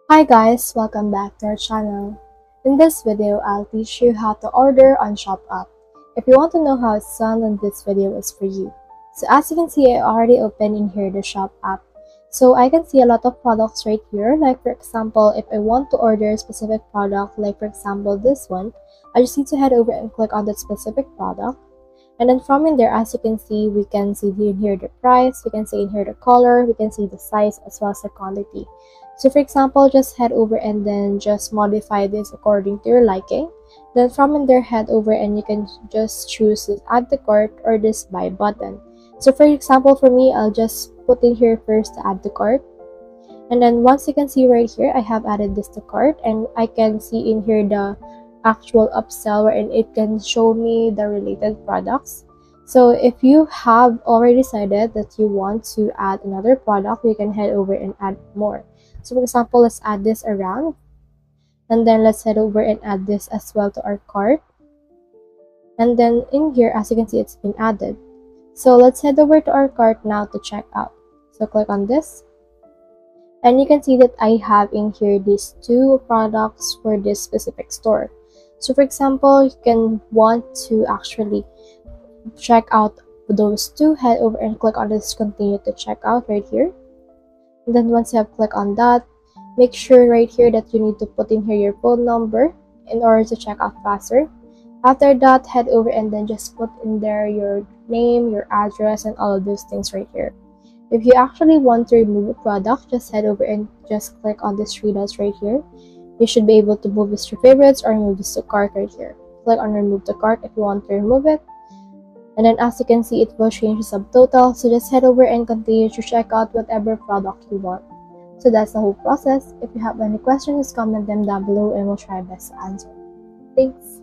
Hi guys, welcome back to our channel. In this video, I'll teach you how to order on Shop app. If you want to know how it's done, then this video is for you. So as you can see, I already opened in here the Shop app. So I can see a lot of products right here. Like for example, if I want to order a specific product, like for example this one, I just need to head over and click on that specific product. And then from in there, as you can see, we can see in here the price, we can see in here the color, we can see the size as well as the quantity. So for example, just head over and then just modify this according to your liking. Then from in there, head over and you can just choose this add to cart or this buy button. So for example, for me, I'll just put in here first to add to cart. And then once you can see right here, I have added this to cart and I can see in here the actual upsell wherein it can show me the related products. So if you have already decided that you want to add another product, you can head over and add more. So for example, let's add this around and then let's head over and add this as well to our cart. And then in here, as you can see, it's been added. So let's head over to our cart now to check out. So click on this. And you can see that I have in here these two products for this specific store. So for example, you can want to actually check out those two, head over and click on this continue to check out right here. And then once you have clicked on that, make sure right here that you need to put in here your phone number in order to check out faster. After that, head over and then just put in there your name, your address, and all of those things right here. If you actually want to remove a product, just head over and just click on these three dots right here. You should be able to move this to favorites or remove this to cart right here. Click on remove the cart if you want to remove it. And then as you can see, it will change the subtotal. So just head over and continue to check out whatever product you want. So that's the whole process. If you have any questions, comment them down below and we'll try our best to answer. Thanks.